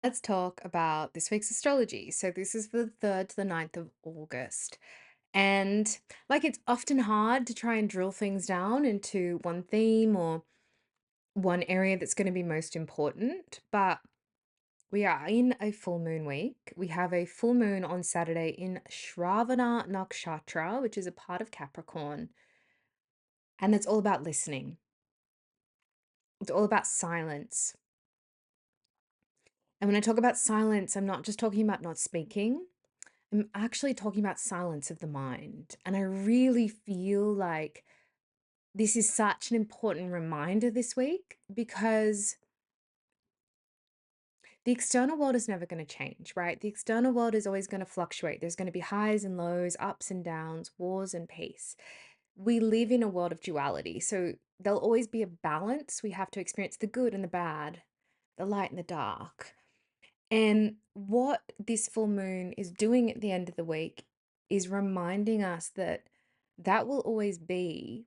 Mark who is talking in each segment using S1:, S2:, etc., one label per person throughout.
S1: Let's talk about this week's astrology. So, this is the 3rd to the 9th of August. And it's often hard to try and drill things down into one theme or one area that's going to be most important. But we are in a full moon week. We have a full moon on Saturday in Shravana Nakshatra, which is a part of Capricorn. And it's all about listening, it's all about silence. And when I talk about silence, I'm not just talking about not speaking. I'm actually talking about silence of the mind. And I really feel like this is such an important reminder this week because the external world is never going to change, right? The external world is always going to fluctuate. There's going to be highs and lows, ups and downs, wars and peace. We live in a world of duality. So there'll always be a balance. We have to experience the good and the bad, the light and the dark. And what this full moon is doing at the end of the week is reminding us that that will always be,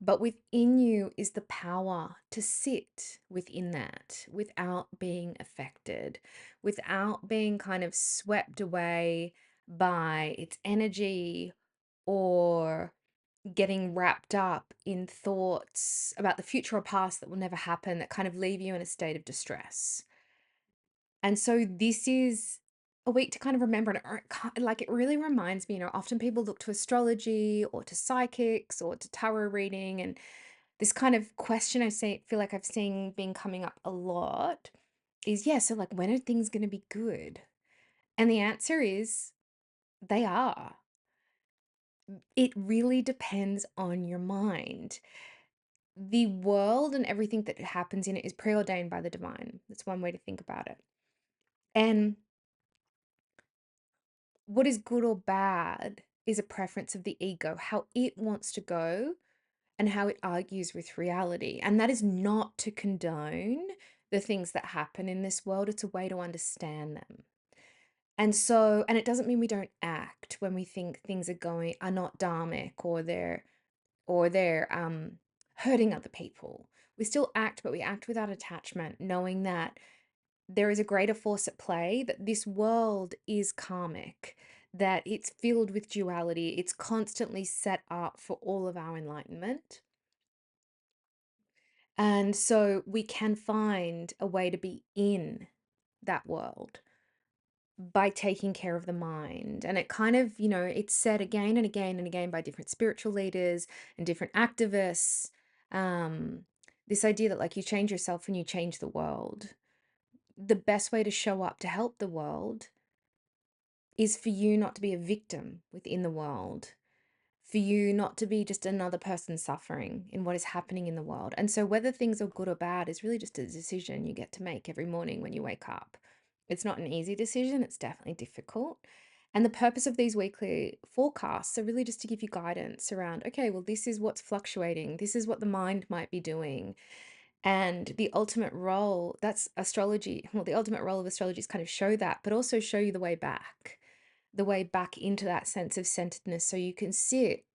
S1: but within you is the power to sit within that without being affected, without being kind of swept away by its energy or getting wrapped up in thoughts about the future or past that will never happen that kind of leave you in a state of distress. And so this is a week to kind of remember it. Or it really reminds me, often people look to astrology or to psychics or to tarot reading. And this kind of question feel like I've seen being coming up a lot is, yeah, so like when are things going to be good? And the answer is they are. It really depends on your mind. The world and everything that happens in it is preordained by the divine. That's one way to think about it. And what is good or bad is a preference of the ego, how it wants to go and how it argues with reality. And that is not to condone the things that happen in this world, it's a way to understand them. And it doesn't mean we don't act when we think things are not dharmic or they're hurting other people. We still act, but we act without attachment, knowing that there is a greater force at play, that this world is karmic, that it's filled with duality, it's constantly set up for all of our enlightenment. And so we can find a way to be in that world by taking care of the mind. And it kind of, it's said again and again and again by different spiritual leaders and different activists. Um, this idea that you change yourself and you change the world. The best way to show up to help the world is for you not to be a victim within the world, for you not to be just another person suffering in what is happening in the world. And so, whether things are good or bad is really just a decision you get to make every morning when you wake up. It's not an easy decision, it's definitely difficult. And the purpose of these weekly forecasts are really just to give you guidance around, okay, well, this is what's fluctuating, this is what the mind might be doing. And the ultimate role, that's astrology. Well, the ultimate role of astrology is kind of show that, but also show you the way back into that sense of centeredness so you can sit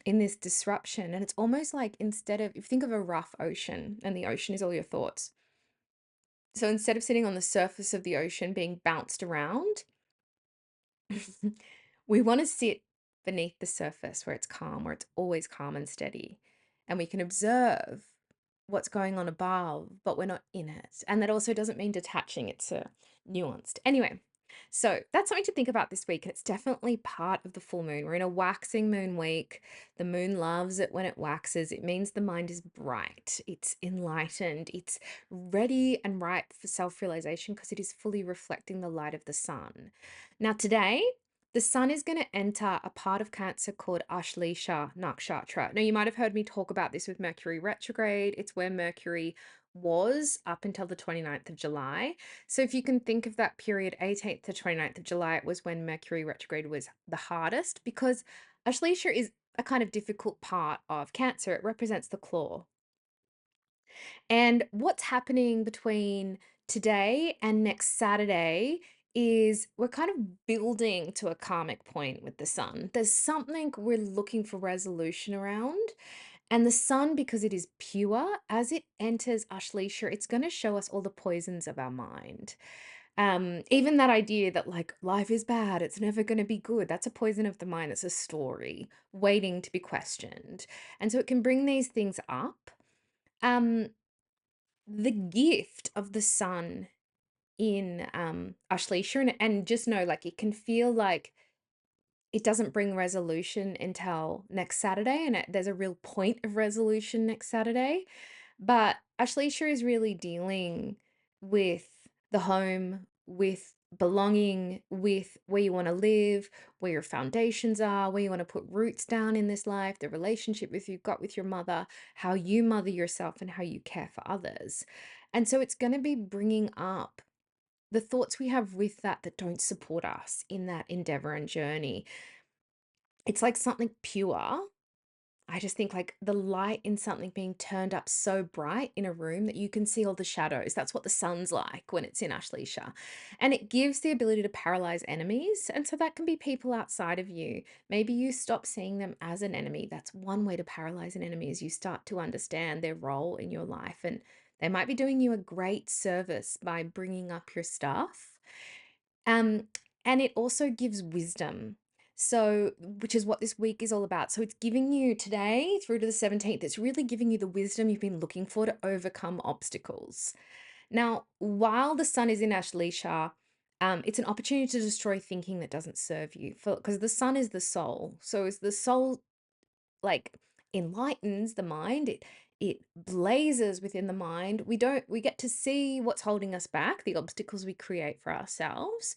S1: in this disruption. And it's almost like instead of, if you think of a rough ocean and the ocean is all your thoughts. So instead of sitting on the surface of the ocean being bounced around, we want to sit beneath the surface where it's calm, where it's always calm and steady. And we can observe what's going on above, but we're not in it. And that also doesn't mean detaching, it's nuanced. Anyway, so that's something to think about this week. And it's definitely part of the full moon. We're in a waxing moon week. The moon loves it when it waxes. It means the mind is bright, it's enlightened, it's ready and ripe for self realization because it is fully reflecting the light of the sun. Now, today, the sun is going to enter a part of Cancer called Ashleesha Nakshatra. Now, you might have heard me talk about this with Mercury retrograde. It's where Mercury was up until the 29th of July. So if you can think of that period, 18th to 29th of July, it was when Mercury retrograde was the hardest because Ashleesha is a kind of difficult part of Cancer. It represents the claw. And what's happening between today and next Saturday is we're kind of building to a karmic point with the sun. There's something we're looking for resolution around. And the sun, because it is pure, as it enters Ashleisha, it's going to show us all the poisons of our mind. Even that idea that like life is bad, it's never going to be good. That's a poison of the mind. It's a story waiting to be questioned. And so it can bring these things up. Um, the gift of the sun in Ashleisha, and just know like it can feel like it doesn't bring resolution until next Saturday, and there's a real point of resolution next Saturday. But Ashleisha is really dealing with the home, with belonging, with where you want to live, where your foundations are, where you want to put roots down in this life, the relationship with you've got with your mother, how you mother yourself, and how you care for others. And so it's going to be bringing up the thoughts we have with that that don't support us in that endeavor and journey. It's like something pure. I just think like the light in something being turned up so bright in a room that you can see all the shadows. That's what the sun's like when it's in Ashleisha. And it gives the ability to paralyze enemies. And so that can be people outside of you. Maybe you stop seeing them as an enemy. That's one way to paralyze an enemy, is you start to understand their role in your life. And they might be doing you a great service by bringing up your stuff. Um, and it also gives wisdom. So, which is what this week is all about. So, it's giving you today through to the 17th, it's really giving you the wisdom you've been looking for to overcome obstacles. Now, while the sun is in Ashleisha, it's an opportunity to destroy thinking that doesn't serve you. Because the sun is the soul. So, as the soul like enlightens the mind, it blazes within the mind. We get to see what's holding us back, the obstacles we create for ourselves,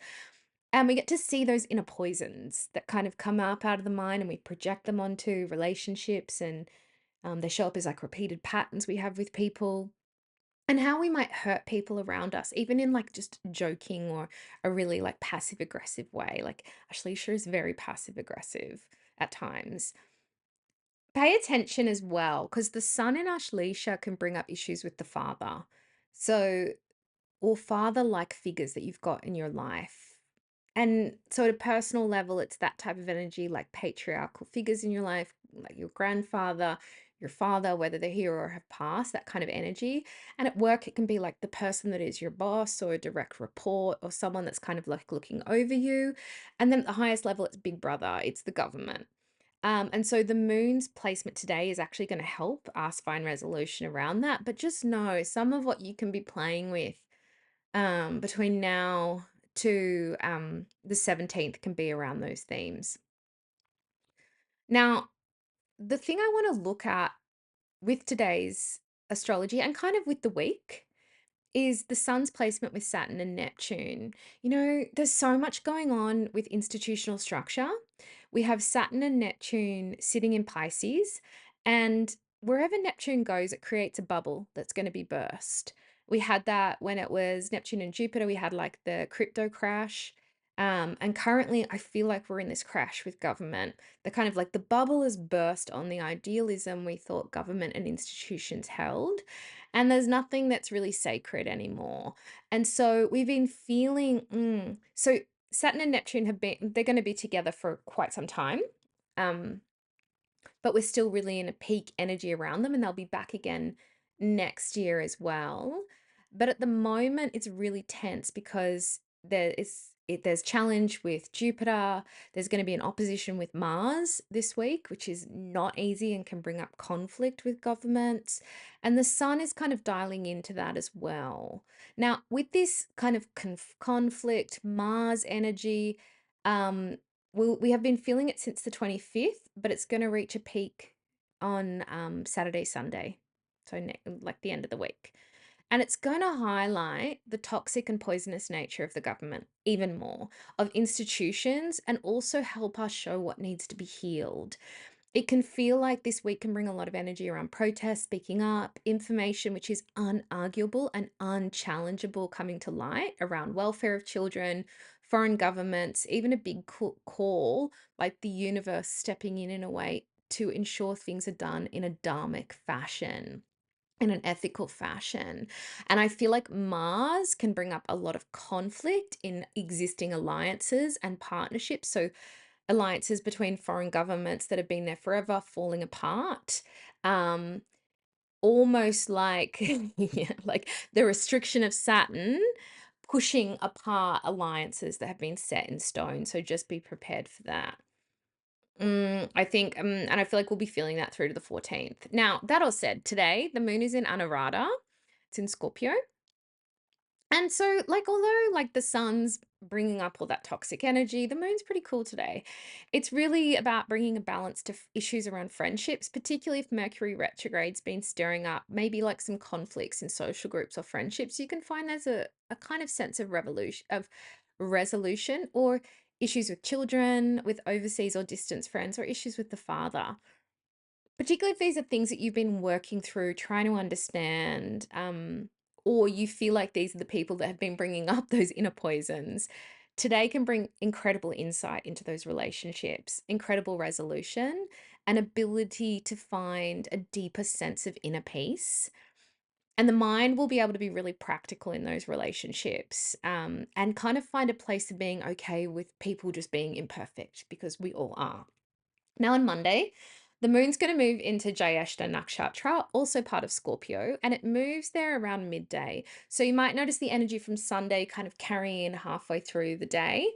S1: and we get to see those inner poisons that kind of come up out of the mind, and we project them onto relationships, and they show up as like repeated patterns we have with people, and how we might hurt people around us, even in like just joking or a really like passive aggressive way. Like Ashleisha is very passive aggressive at times. Pay attention as well, because the sun in Ashleisha can bring up issues with the father. So, or father-like figures that you've got in your life. And so at a personal level, it's that type of energy, like patriarchal figures in your life, like your grandfather, your father, whether they're here or have passed, that kind of energy. And at work, it can be like the person that is your boss or a direct report or someone that's kind of like looking over you. And then at the highest level, it's big brother, it's the government. And so the moon's placement today is actually going to help us find resolution around that. But just know some of what you can be playing with between now to the 17th can be around those themes. Now, the thing I want to look at with today's astrology and kind of with the week is the sun's placement with Saturn and Neptune. You know, there's so much going on with institutional structure. We have Saturn and Neptune sitting in Pisces, and wherever Neptune goes, it creates a bubble that's going to be burst. We had that when it was Neptune and Jupiter, we had like the crypto crash. And currently, I feel like we're in this crash with government. The kind of like the bubble has burst on the idealism we thought government and institutions held, and there's nothing that's really sacred anymore. And so we've been feeling, so Saturn and Neptune they're going to be together for quite some time. Um, but we're still really in a peak energy around them, and they'll be back again next year as well. But at the moment, it's really tense because there's challenge with Jupiter. There's going to be an opposition with Mars this week, which is not easy and can bring up conflict with governments. And the sun is kind of dialing into that as well. Now, with this kind of conflict, Mars energy, um, we have been feeling it since the 25th, but it's going to reach a peak on Saturday, Sunday. So, like the end of the week. And it's going to highlight the toxic and poisonous nature of the government even more, of institutions, and also help us show what needs to be healed. It can feel like this week can bring a lot of energy around protest, speaking up, information which is unarguable and unchallengeable coming to light around welfare of children, foreign governments, even a big call like the universe stepping in a way to ensure things are done in a dharmic fashion, in an ethical fashion. And I feel like Mars can bring up a lot of conflict in existing alliances and partnerships. So alliances between foreign governments that have been there forever falling apart. Um, Almost like yeah, like the restriction of Saturn pushing apart alliances that have been set in stone. So just be prepared for that. I think, and I feel like we'll be feeling that through to the 14th. Now, that all said, today the moon is in Anurata, it's in Scorpio. And so, like, although like the sun's bringing up all that toxic energy, the moon's pretty cool today. It's really about bringing a balance to issues around friendships, particularly if Mercury retrograde's been stirring up maybe like some conflicts in social groups or friendships. You can find there's a kind of sense of revolution, of resolution, or issues with children, with overseas or distance friends, or issues with the father. Particularly if these are things that you've been working through, trying to understand, or you feel like these are the people that have been bringing up those inner poisons, today can bring incredible insight into those relationships, incredible resolution, and ability to find a deeper sense of inner peace. And the mind will be able to be really practical in those relationships, and kind of find a place of being okay with people just being imperfect because we all are. Now, on Monday, the moon's going to move into Jyeshta Nakshatra, also part of Scorpio, and it moves there around midday. So you might notice the energy from Sunday kind of carrying in halfway through the day.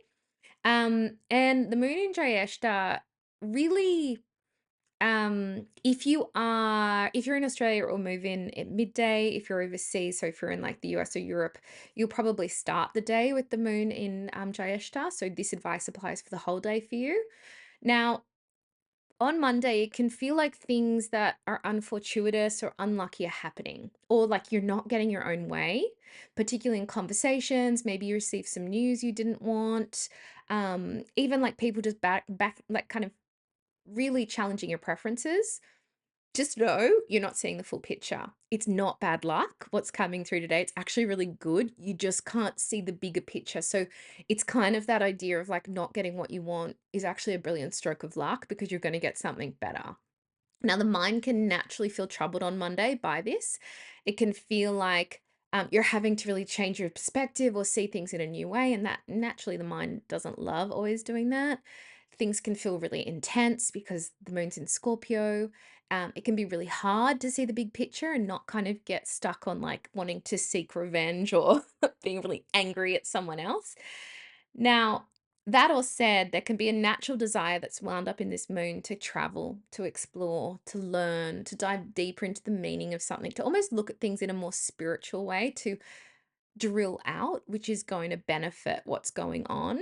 S1: And the moon in Jyeshta really, if you're in Australia, it will move in at midday. If you're overseas, so if you're in like the US or Europe, you'll probably start the day with the moon in Jyeshta. So this advice applies for the whole day for you. Now, on Monday, it can feel like things that are unfortuitous or unlucky are happening, or like you're not getting your own way, particularly in conversations. Maybe you receive some news you didn't want. Even like people just back, like kind of really challenging your preferences. Just know you're not seeing the full picture. It's not bad luck what's coming through today. It's actually really good. You just can't see the bigger picture. So it's kind of that idea of like not getting what you want is actually a brilliant stroke of luck because you're going to get something better. Now, the mind can naturally feel troubled on Monday by this. It can feel like you're having to really change your perspective or see things in a new way. And that naturally, the mind doesn't love always doing that. Things can feel really intense because the moon's in Scorpio. It can be really hard to see the big picture and not kind of get stuck on like wanting to seek revenge or being really angry at someone else. Now, that all said, there can be a natural desire that's wound up in this moon to travel, to explore, to learn, to dive deeper into the meaning of something, to almost look at things in a more spiritual way, to drill out, which is going to benefit what's going on.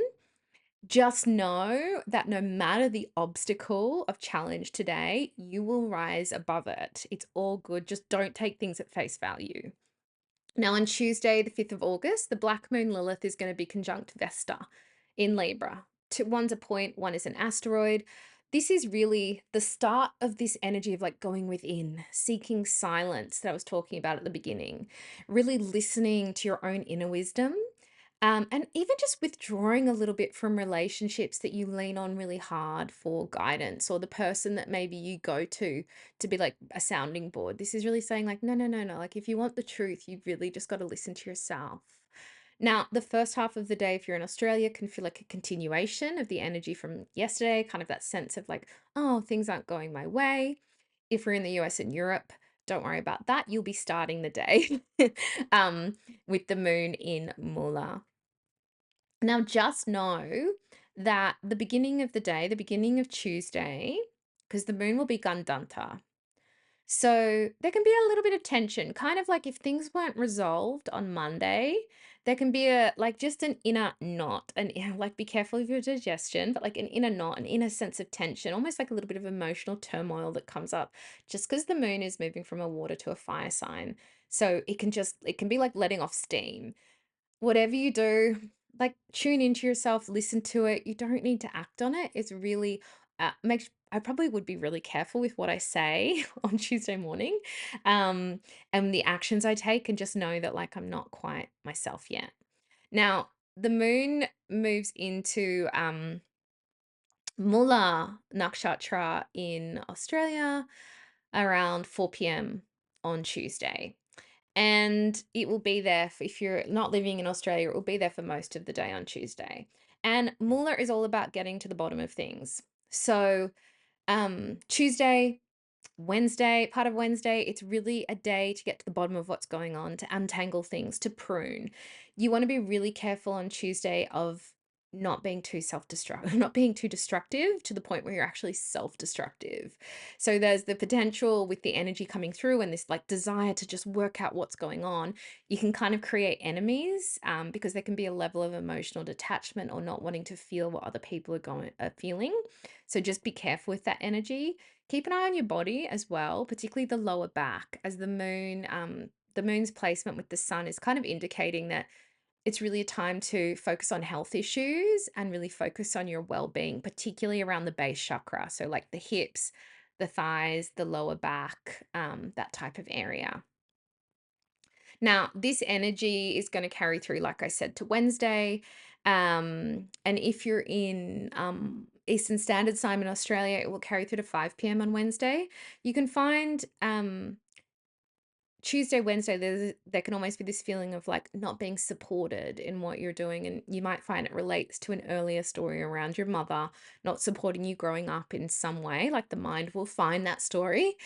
S1: Just know that no matter the obstacle of challenge today, you will rise above it. It's all good. Just don't take things at face value. Now, on Tuesday, the 5th of August, the Black Moon Lilith is going to be conjunct Vesta in Libra. One's a point, one is an asteroid. This is really the start of this energy of like going within, seeking silence that I was talking about at the beginning, really listening to your own inner wisdom. And even just withdrawing a little bit from relationships that you lean on really hard for guidance, or the person that maybe you go to be like a sounding board. This is really saying, like, no, no, no, no. Like, if you want the truth, you've really just got to listen to yourself. Now, the first half of the day, if you're in Australia, can feel like a continuation of the energy from yesterday, kind of that sense of like, oh, things aren't going my way. If we're in the US and Europe, don't worry about that. You'll be starting the day um, with the moon in Mula. Now, just know that the beginning of the day, the beginning of Tuesday, because the moon will be Gandanta. So there can be a little bit of tension, kind of like if things weren't resolved on Monday, there can be a like just an inner knot, and like be careful of your digestion, but like an inner knot, an inner sense of tension, almost like a little bit of emotional turmoil that comes up just because the moon is moving from a water to a fire sign. So it can be like letting off steam. Whatever you do, like tune into yourself, listen to it. You don't need to act on it. It's really I probably would be really careful with what I say on Tuesday morning, and the actions I take, and just know that like I'm not quite myself yet. Now, the moon moves into Mula Nakshatra in Australia around 4 p.m. on Tuesday. And it will be there if you're not living in Australia, it will be there for most of the day on Tuesday. And Muller is all about getting to the bottom of things. So, Tuesday, Wednesday, part of Wednesday, it's really a day to get to the bottom of what's going on, to untangle things, to prune. You want to be really careful on Tuesday of not being too self-destructive, not being too destructive to the point where you're actually self-destructive. So there's the potential with the energy coming through and this like desire to just work out what's going on. You can kind of create enemies because there can be a level of emotional detachment or not wanting to feel what other people are feeling. So just be careful with that energy. Keep an eye on your body as well, particularly the lower back, as the moon's placement with the sun is kind of indicating that it's really a time to focus on health issues and really focus on your well-being, particularly around the base chakra. So like the hips, the thighs, the lower back, that type of area. Now, this energy is going to carry through, like I said, to Wednesday. And if you're in Eastern Standard Time in Australia, it will carry through to 5 p.m. on Wednesday. You can find Tuesday, Wednesday, there can almost be this feeling of like not being supported in what you're doing. And you might find it relates to an earlier story around your mother not supporting you growing up in some way. Like the mind will find that story.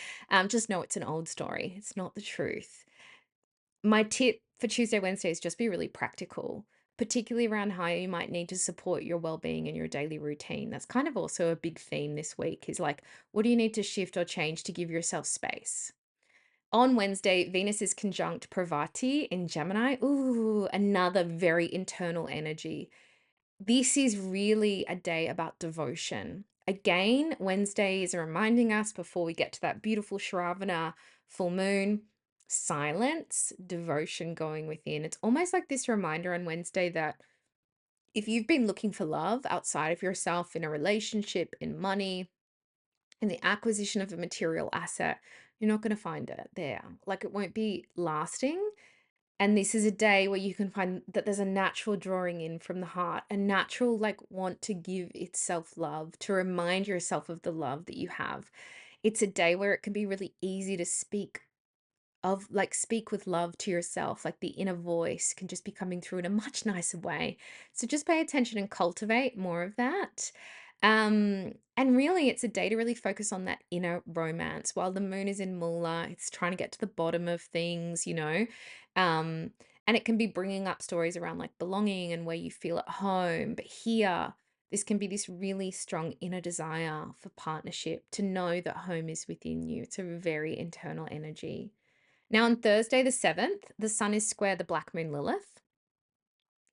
S1: Just know it's an old story, it's not the truth. My tip for Tuesday, Wednesday is just be really practical, particularly around how you might need to support your well-being in your daily routine. That's kind of also a big theme this week is like, what do you need to shift or change to give yourself space? On Wednesday, Venus is conjunct Pravati in Gemini. Ooh, another very internal energy. This is really a day about devotion. Again, Wednesday is reminding us before we get to that beautiful Shravana full moon, silence, devotion going within. It's almost like this reminder on Wednesday that if you've been looking for love outside of yourself in a relationship, in money, in the acquisition of a material asset, you're not going to find it there. Like it won't be lasting. And this is a day where you can find that there's a natural drawing in from the heart, a natural like want to give itself love, to remind yourself of the love that you have. It's a day where it can be really easy to speak with love to yourself, like the inner voice can just be coming through in a much nicer way. So just pay attention and cultivate more of that. And really, it's a day to really focus on that inner romance. While the moon is in Moolah, it's trying to get to the bottom of things. Um, and it can be bringing up stories around like belonging and where you feel at home. But here, this can be this really strong inner desire for partnership, to know that home is within you. It's a very internal energy. Now, on Thursday, the 7th, the sun is square the black moon Lilith.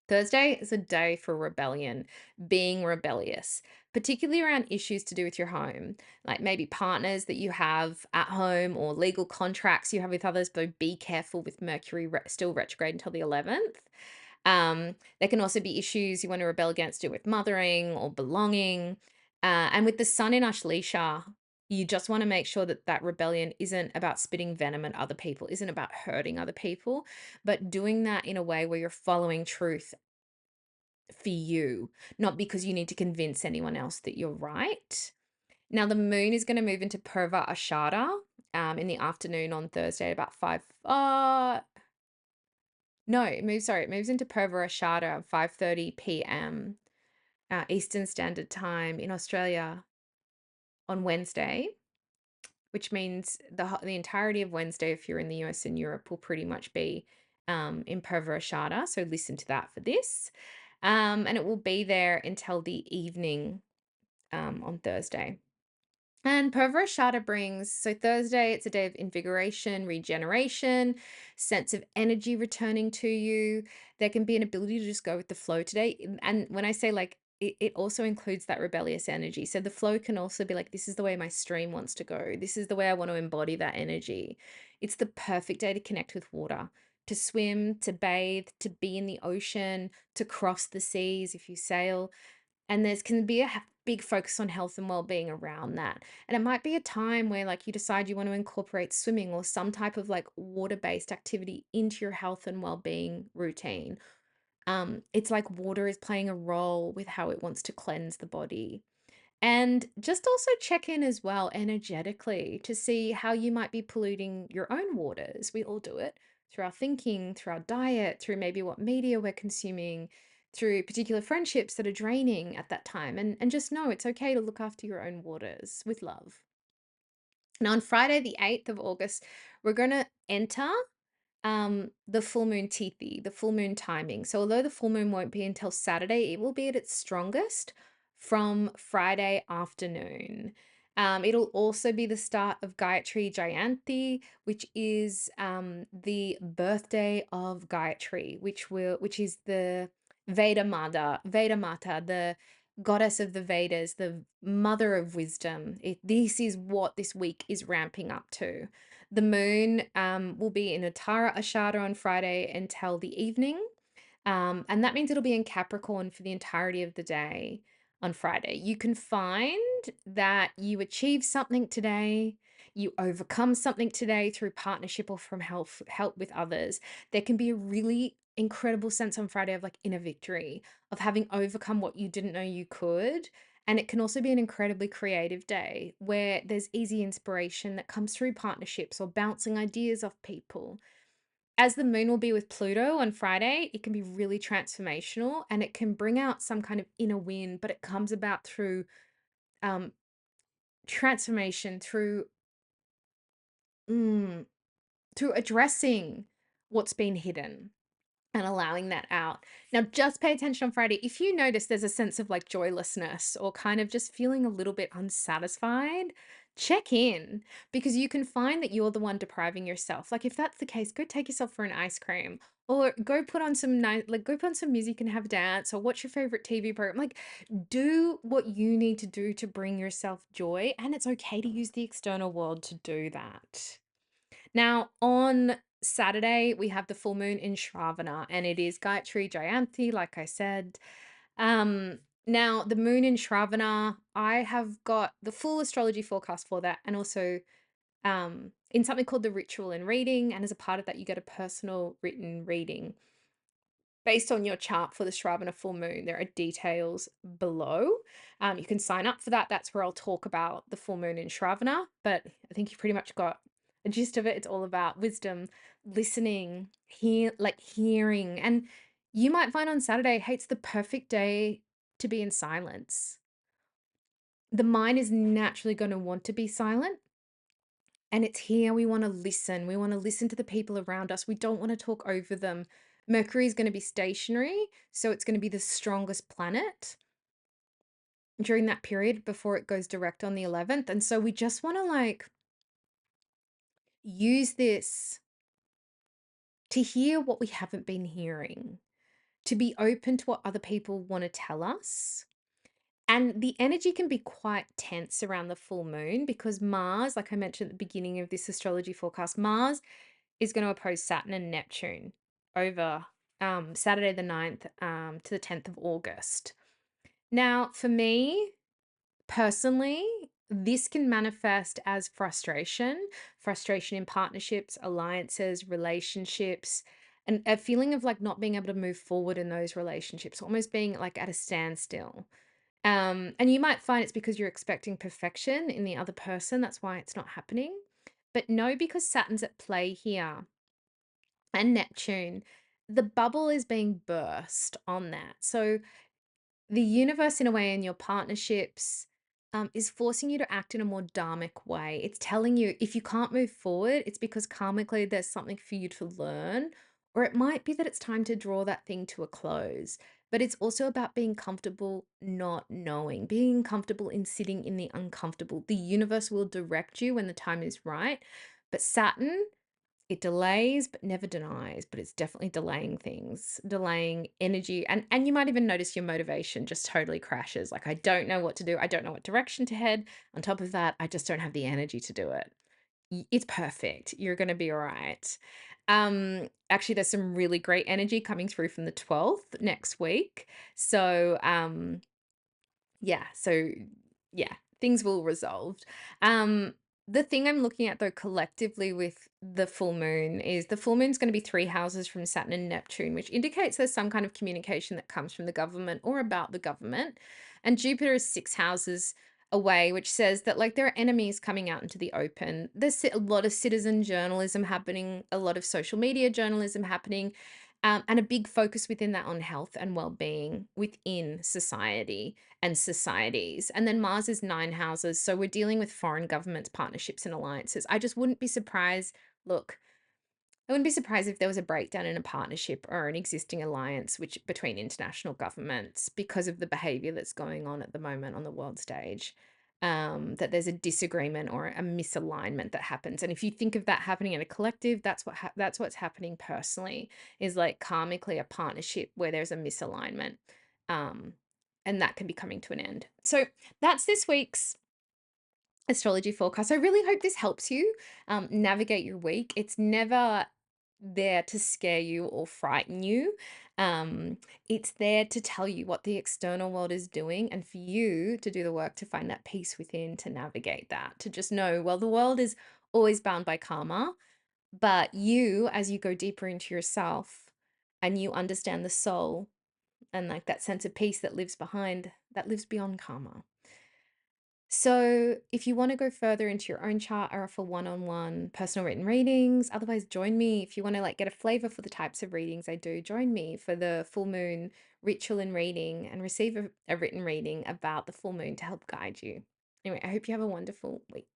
S1: Thursday is a day for rebellion, being rebellious, particularly around issues to do with your home, like maybe partners that you have at home or legal contracts you have with others. But be careful with Mercury still retrograde until the 11th. There can also be issues you want to rebel against it with mothering or belonging. And with the sun in Ashleesha, you just want to make sure that that rebellion isn't about spitting venom at other people, isn't about hurting other people, but doing that in a way where you're following truth for you, not because you need to convince anyone else that you're right. Now, the moon is going to move into Purva Ashada in the afternoon on Thursday, about 5. No, it moves into Purva Ashada at 5:30 p.m. Eastern Standard Time in Australia on Wednesday, which means the entirety of Wednesday, if you're in the US and Europe, will pretty much be in Purva Ashada. So listen to that for this. And it will be there until the evening on Thursday. And Purvarashada brings, so Thursday, it's a day of invigoration, regeneration, sense of energy returning to you. There can be an ability to just go with the flow today. And when I say like, it also includes that rebellious energy. So the flow can also be like, this is the way my stream wants to go. This is the way I want to embody that energy. It's the perfect day to connect with water, to swim, to bathe, to be in the ocean, to cross the seas if you sail. And there's can be a big focus on health and well-being around that. And it might be a time where like you decide you want to incorporate swimming or some type of like water-based activity into your health and well-being routine. It's like water is playing a role with how it wants to cleanse the body. And just also check in as well energetically to see how you might be polluting your own waters. We all do it through our thinking, through our diet, through maybe what media we're consuming, through particular friendships that are draining at that time. And just know it's okay to look after your own waters with love. Now, on Friday, the 8th of August, we're going to enter the full moon tithi, the full moon timing. So although the full moon won't be until Saturday, it will be at its strongest from Friday afternoon. It'll also be the start of Gayatri Jayanti, which is the birthday of Gayatri, which is the Veda Mata, the goddess of the Vedas, the mother of wisdom. This is what this week is ramping up to. The moon will be in Uttara Ashada on Friday until the evening. And that means it'll be in Capricorn for the entirety of the day on Friday. You can find that you achieve something today, you overcome something today through partnership or from help with others. There can be a really incredible sense on Friday of like inner victory, of having overcome what you didn't know you could. And it can also be an incredibly creative day where there's easy inspiration that comes through partnerships or bouncing ideas off people. As the moon will be with Pluto on Friday, it can be really transformational and it can bring out some kind of inner wind, but it comes about through um, transformation, mm, through addressing what's been hidden and allowing that out. Now, just pay attention on Friday. If you notice there's a sense of like joylessness or kind of just feeling a little bit unsatisfied, check in because you can find that you're the one depriving yourself. Like if that's the case, go take yourself for an ice cream or go put on some nice, like go put on some music and have a dance or watch your favorite TV program. Like do what you need to do to bring yourself joy. And it's okay to use the external world to do that. Now, on Saturday, we have the full moon in Shravana, and it is Gayatri Jayanti, like I said. Now, the moon in Shravana, I have got the full astrology forecast for that, and also in something called the ritual and reading. And as a part of that, you get a personal written reading based on your chart for the Shravana full moon. There are details below. You can sign up for that. That's where I'll talk about the full moon in Shravana. But I think you've pretty much got a gist of it. It's all about wisdom, listening, hearing. And you might find on Saturday, hey, it's the perfect day to be in silence. The mind is naturally going to want to be silent. And it's here we want to listen. We want to listen to the people around us. We don't want to talk over them. Mercury is going to be stationary, so it's going to be the strongest planet during that period before it goes direct on the 11th. And so we just want to like use this to hear what we haven't been hearing, to be open to what other people want to tell us. And the energy can be quite tense around the full moon because Mars, like I mentioned at the beginning of this astrology forecast, Mars is going to oppose Saturn and Neptune over Saturday the 9th to the 10th of August. Now, for me personally, this can manifest as frustration in partnerships, alliances, relationships, and a feeling of like not being able to move forward in those relationships, almost being like at a standstill. And you might find it's because you're expecting perfection in the other person. That's why it's not happening. But no, because Saturn's at play here and Neptune, the bubble is being burst on that. So the universe, in a way, in your partnerships, is forcing you to act in a more dharmic way. It's telling you if you can't move forward, it's because karmically there's something for you to learn, or it might be that it's time to draw that thing to a close. But it's also about being comfortable not knowing, being comfortable in sitting in the uncomfortable. The universe will direct you when the time is right. But Saturn, it delays but never denies, but it's definitely delaying things, delaying energy. And you might even notice your motivation just totally crashes. Like, I don't know what to do. I don't know what direction to head. On top of that, I just don't have the energy to do it. It's perfect. You're going to be all right. Actually, there's some really great energy coming through from the 12th next week. So yeah, things will resolve. Um, the thing I'm looking at though collectively with the full moon is the full moon's going to be 3 houses from Saturn and Neptune, which indicates there's some kind of communication that comes from the government or about the government. And Jupiter is 6 houses away, which says that like there are enemies coming out into the open. There's a lot of citizen journalism happening, a lot of social media journalism happening, And a big focus within that on health and well-being within society and societies. And then Mars is 9 houses, so we're dealing with foreign governments, partnerships, and alliances. I just wouldn't be surprised. Look, I wouldn't be surprised if there was a breakdown in a partnership or an existing alliance which between international governments because of the behavior that's going on at the moment on the world stage. That there's a disagreement or a misalignment that happens. And if you think of that happening in a collective, that's what's happening personally, is like karmically a partnership where there's a misalignment. Um, and that can be coming to an end. So that's this week's astrology forecast. I really hope this helps you navigate your week. It's never there to scare you or frighten you. Um, it's there to tell you what the external world is doing and for you to do the work to find that peace within to navigate that, to just know, well, the world is always bound by karma, but you, as you go deeper into yourself and you understand the soul and like that sense of peace that lives behind, that lives beyond karma. So, if you want to go further into your own chart or for one-on-one personal written readings, otherwise join me. If you want to like get a flavor for the types of readings I do, join me for the full moon ritual and reading and receive a written reading about the full moon to help guide you. Anyway, I hope you have a wonderful week.